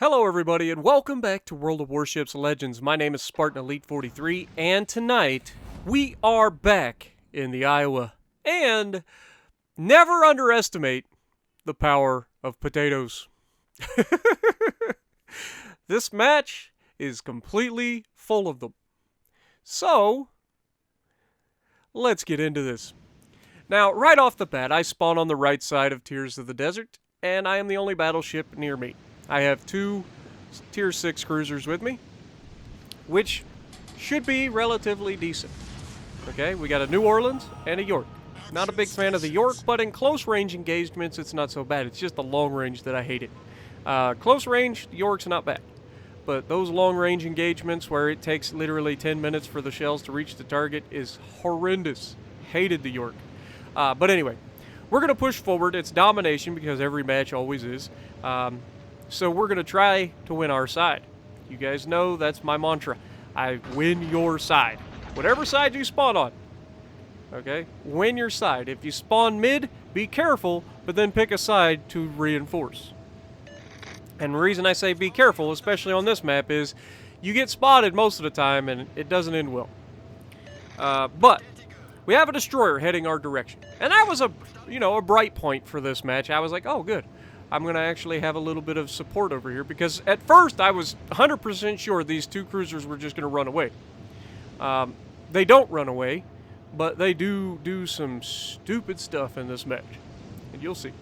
Hello everybody and welcome back to World of Warships Legends. My name is Spartan Elite 43 and tonight we are back in the Iowa. And never underestimate the power of potatoes. This match is completely full of them. So, let's get into this. Now, right off the bat, I spawn on the right side of Tears of the Desert, and I am the only battleship near me. I have two Tier 6 cruisers with me, which should be relatively decent. Okay, we got a New Orleans and a York. Not a big fan of the York, but in close range engagements, it's not so bad. It's just the long range that I hate it. Close range, the York's not bad. But those long range engagements where it takes literally 10 minutes for the shells to reach the target is horrendous. Hated the York. But anyway, we're going to push forward. It's domination because every match always is. So we're going to try to win our side. You guys know that's my mantra. I win your side. Whatever side you spawn on. Okay? Win your side. If you spawn mid, be careful, but then pick a side to reinforce. And the reason I say be careful, especially on this map, is you get spotted most of the time and it doesn't end well. But we have a destroyer heading our direction. And that was a bright point for this match. I was like, oh, good. I'm going to actually have a little bit of support over here because at first I was 100% sure these two cruisers were just going to run away. They don't run away, but they do some stupid stuff in this match. And you'll see.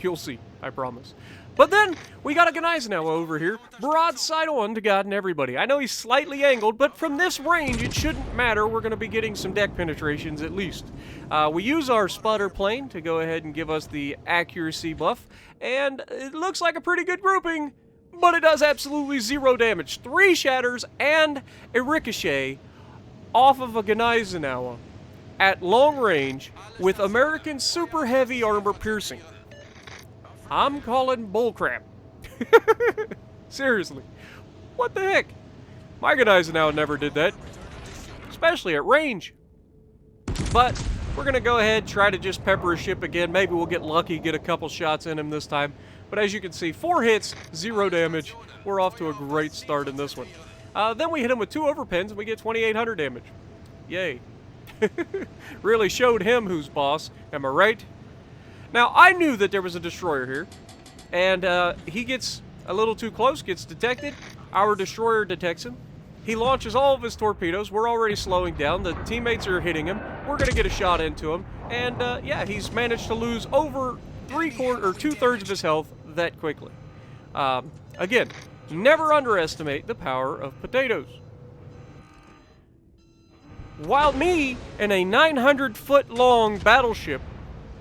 You'll see, I promise. But then, we got a Gneisenau over here, broadside on to God and everybody. I know he's slightly angled, but from this range, it shouldn't matter. We're going to be getting some deck penetrations at least. We use our spotter plane to go ahead and give us the accuracy buff, and it looks like a pretty good grouping, but it does absolutely zero damage. 3 shatters and a ricochet off of a Gneisenau at long range with American super heavy armor piercing. I'm calling bullcrap. Seriously. What the heck? My Gneisenau never did that. Especially at range. But we're going to go ahead, try to just pepper a ship again. Maybe we'll get lucky, get a couple shots in him this time. But as you can see, 4 hits, 0 damage. We're off to a great start in this one. Then we hit him with 2 overpins and we get 2,800 damage. Yay. Really showed him who's boss. Am I right? Now, I knew that there was a destroyer here, and he gets a little too close, gets detected. Our destroyer detects him. He launches all of his torpedoes. We're already slowing down. The teammates are hitting him. We're going to get a shot into him. And, yeah, he's managed to lose over 2/3 of his health that quickly. Again, never underestimate the power of potatoes. While me in a 900-foot-long battleship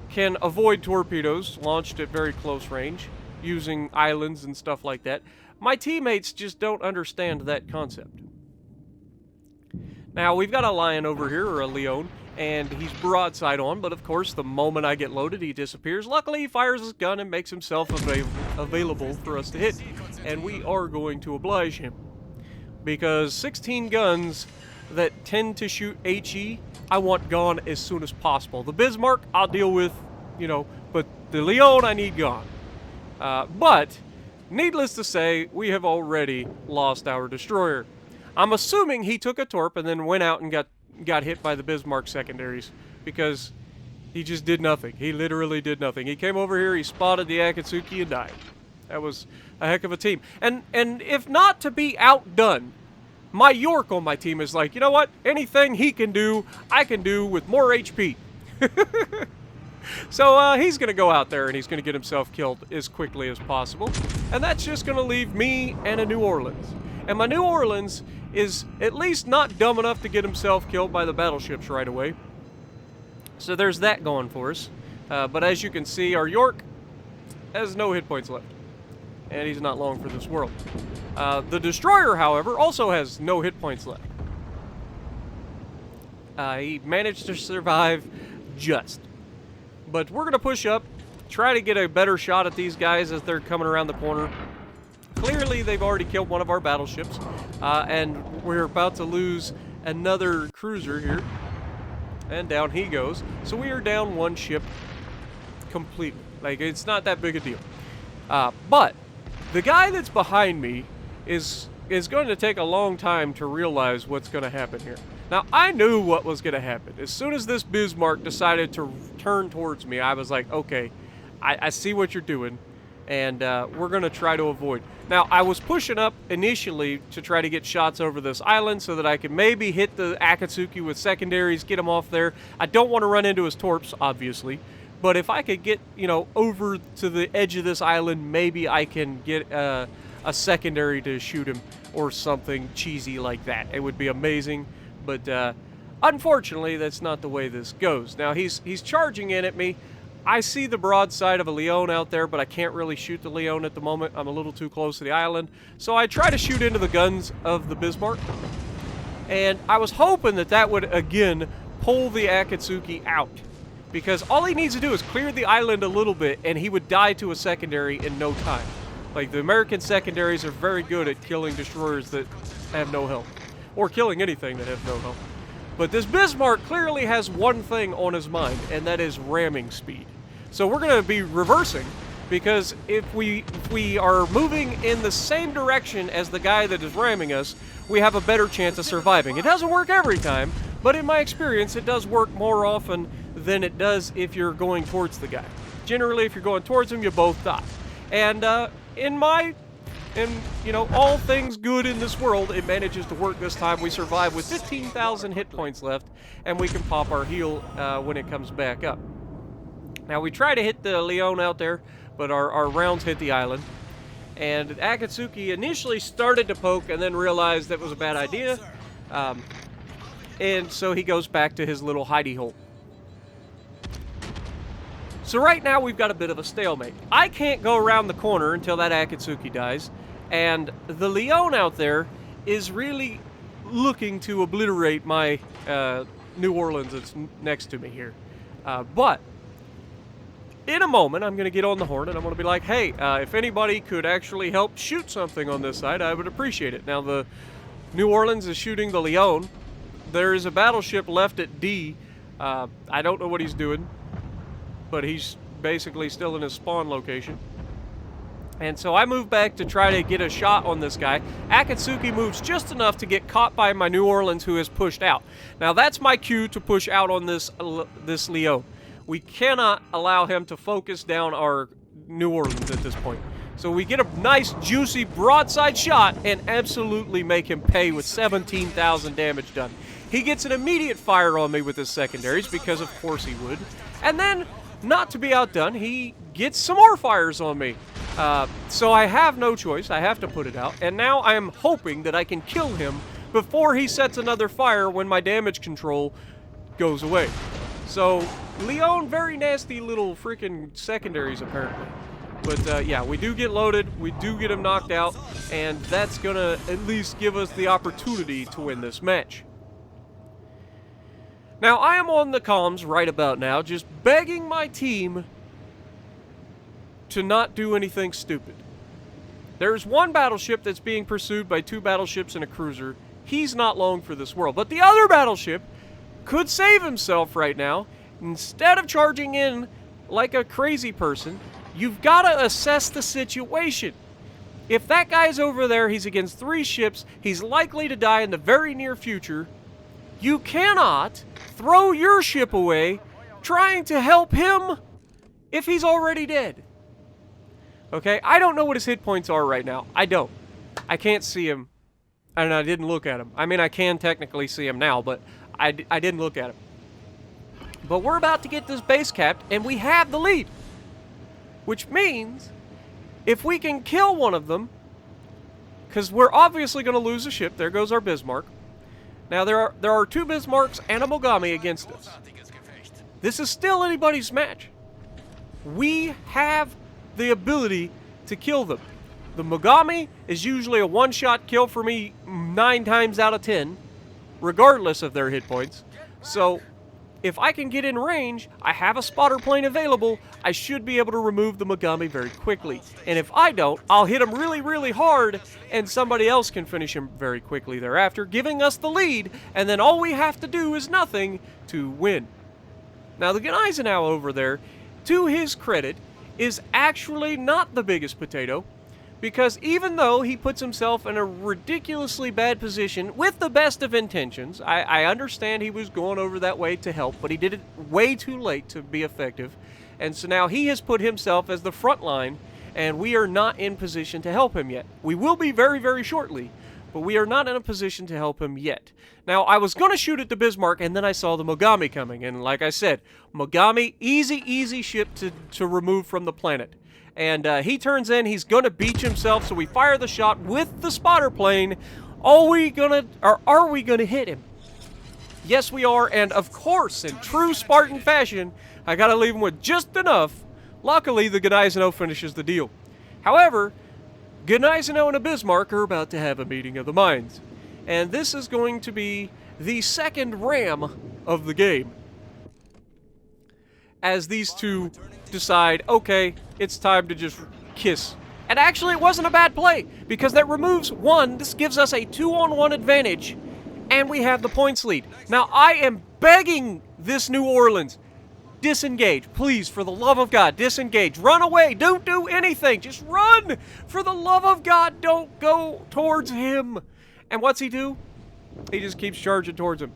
can avoid torpedoes launched at very close range using islands and stuff like that, my teammates just don't understand that concept. Now, we've got a lion over here, or a Leon, and he's broadside on, but of course, the moment I get loaded, he disappears. Luckily, he fires his gun and makes himself available for us to hit, and we are going to oblige him. Because 16 guns that tend to shoot HE, I want gone as soon as possible. The Bismarck, I'll deal with, but the Leon, I need gone. But, needless to say, we have already lost our destroyer. I'm assuming he took a torp and then went out and got hit by the Bismarck secondaries, because he just did nothing. He literally did nothing. He came over here, he spotted the Akatsuki and died. That was a heck of a team. And if not to be outdone, my York on my team is like, you know what? Anything he can do, I can do with more HP. So he's going to go out there and he's going to get himself killed as quickly as possible. And that's just going to leave me and a New Orleans. And my New Orleans is at least not dumb enough to get himself killed by the battleships right away. So there's that going for us. But as you can see, our York has no hit points left. And he's not long for this world. The destroyer, however, also has no hit points left. He managed to survive just. But we're going to push up, try to get a better shot at these guys as they're coming around the corner. Clearly, they've already killed one of our battleships, and we're about to lose another cruiser here. And down he goes. So we are down 1 ship completely. Like, it's not that big a deal. But The guy that's behind me is going to take a long time to realize what's going to happen here. Now, I knew what was going to happen. As soon as this Bismarck decided to turn towards me, I was like, okay, I see what you're doing, and we're going to try to avoid. Now, I was pushing up initially to try to get shots over this island so that I could maybe hit the Akatsuki with secondaries, get him off there. I don't want to run into his torps, obviously. But if I could get, over to the edge of this island, maybe I can get a secondary to shoot him or something cheesy like that. It would be amazing, but unfortunately, that's not the way this goes. Now, he's charging in at me. I see the broadside of a Leon out there, but I can't really shoot the Leon at the moment. I'm a little too close to the island. So I try to shoot into the guns of the Bismarck. And I was hoping that would, again, pull the Akatsuki out. Because all he needs to do is clear the island a little bit, and he would die to a secondary in no time. Like, the American secondaries are very good at killing destroyers that have no health. Or killing anything that have no health. But this Bismarck clearly has one thing on his mind, and that is ramming speed. So we're going to be reversing, because if we are moving in the same direction as the guy that is ramming us, we have a better chance of surviving. It doesn't work every time, but in my experience, it does work more often than it does if you're going towards the guy. Generally, if you're going towards him, you both die. And all things good in this world, it manages to work this time. We survive with 15,000 hit points left, and we can pop our heal when it comes back up. Now, we try to hit the Leon out there, but our rounds hit the island. And Akatsuki initially started to poke and then realized that was a bad idea. And so he goes back to his little hidey hole. So right now we've got a bit of a stalemate. I can't go around the corner until that Akatsuki dies. And the Leon out there is really looking to obliterate my New Orleans that's next to me here. But in a moment, I'm going to get on the horn and I'm going to be like, hey, if anybody could actually help shoot something on this side, I would appreciate it. Now, the New Orleans is shooting the Leon. There is a battleship left at D. I don't know what he's doing, but he's basically still in his spawn location. And so I move back to try to get a shot on this guy. Akatsuki moves just enough to get caught by my New Orleans, who has pushed out. Now, that's my cue to push out on this Leon. We cannot allow him to focus down our New Orleans at this point. So we get a nice, juicy broadside shot and absolutely make him pay with 17,000 damage done. He gets an immediate fire on me with his secondaries, because of course he would. And then, not to be outdone, he gets some more fires on me. So I have no choice. I have to put it out. And now I am hoping that I can kill him before he sets another fire when my damage control goes away. So, Leon, very nasty little freaking secondaries, apparently. But, yeah, we do get loaded, we do get him knocked out, and that's gonna at least give us the opportunity to win this match. Now, I am on the comms right about now, just begging my team to not do anything stupid. There's one battleship that's being pursued by 2 battleships and a cruiser. He's not long for this world. But the other battleship could save himself right now. Instead of charging in like a crazy person, you've got to assess the situation. If that guy's over there, he's against 3 ships, he's likely to die in the very near future. You cannot throw your ship away trying to help him if he's already dead. Okay, I don't know what his hit points are right now. I don't. I can't see him, and I didn't look at him. I mean, I can technically see him now, but I didn't look at him. But we're about to get this base capped, and we have the lead. Which means, if we can kill one of them, because we're obviously going to lose a ship. There goes our Bismarck. Now, there are 2 Bismarcks and a Mogami against us. This is still anybody's match. We have the ability to kill them. The Mogami is usually a one-shot kill for me 9 times out of 10, regardless of their hit points. So, if I can get in range, I have a spotter plane available, I should be able to remove the Mogami very quickly. And if I don't, I'll hit him really, really hard, and somebody else can finish him very quickly thereafter, giving us the lead, and then all we have to do is nothing to win. Now, the Gneisenau over there, to his credit, is actually not the biggest potato, Because even though he puts himself in a ridiculously bad position with the best of intentions, I understand he was going over that way to help, but he did it way too late to be effective. And so now he has put himself as the front line, and we are not in position to help him yet. We will be very, very shortly, but we are not in a position to help him yet. Now, I was going to shoot at the Bismarck, and then I saw the Mogami coming. And like I said, Mogami, easy ship to remove from the planet. And he turns in, he's going to beach himself, so we fire the shot with the spotter plane. Are we going to hit him? Yes, we are, and of course, in true Spartan fashion, I got to leave him with just enough. Luckily, the Gneiseno finishes the deal. However, Gneiseno and a Bismarck are about to have a meeting of the minds. And this is going to be the second ram of the game. As these two decide, okay, it's time to just kiss. And actually, it wasn't a bad play, because that removes one. This gives us a 2-on-1 advantage, and we have the points lead. Now, I am begging this New Orleans, disengage. Please, for the love of God, disengage. Run away. Don't do anything. Just run. For the love of God, don't go towards him. And what's he do? He just keeps charging towards him.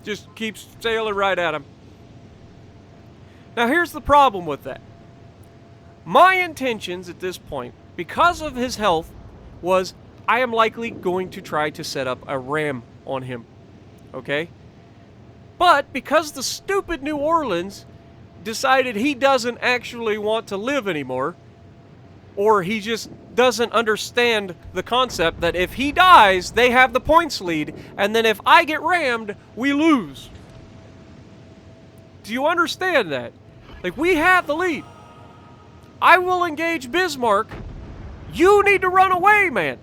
Just keeps sailing right at him. Now, here's the problem with that. My intentions at this point, because of his health, was I am likely going to try to set up a ram on him. Okay? But because the stupid New Orleans decided he doesn't actually want to live anymore, or he just doesn't understand the concept that if he dies, they have the points lead, and then if I get rammed, we lose. Do you understand that? Like, we have the lead. I will engage Bismarck. You need to run away, man.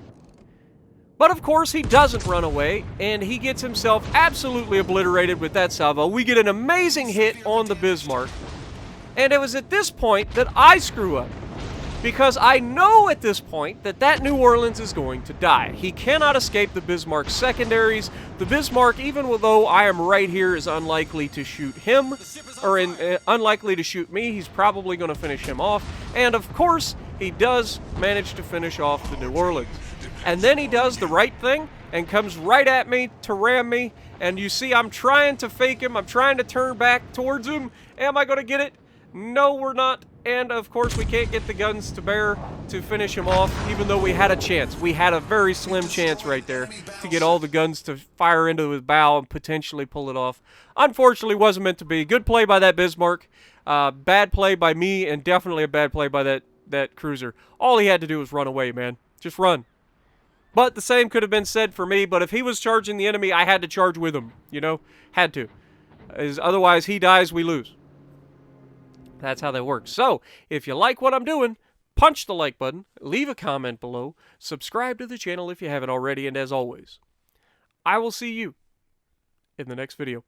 But of course, he doesn't run away, and he gets himself absolutely obliterated with that salvo. We get an amazing hit on the Bismarck. And it was at this point that I screw up. Because I know at this point that New Orleans is going to die. He cannot escape the Bismarck secondaries. The Bismarck, even though I am right here, is unlikely to shoot him, or unlikely to shoot me. He's probably going to finish him off. And of course, he does manage to finish off the New Orleans. And then he does the right thing and comes right at me to ram me. And you see, I'm trying to fake him. I'm trying to turn back towards him. Am I going to get it? No, we're not. And of course, we can't get the guns to bear to finish him off, even though we had a chance. We had a very slim chance right there to get all the guns to fire into his bow and potentially pull it off. Unfortunately, wasn't meant to be. Good play by that Bismarck. Bad play by me, and definitely a bad play by that cruiser. All he had to do was run away, man. Just run. But the same could have been said for me, but if he was charging the enemy, I had to charge with him, you know? Had to. Otherwise, he dies, we lose. That's how that works. So, if you like what I'm doing, punch the like button, leave a comment below, subscribe to the channel if you haven't already, and as always, I will see you in the next video.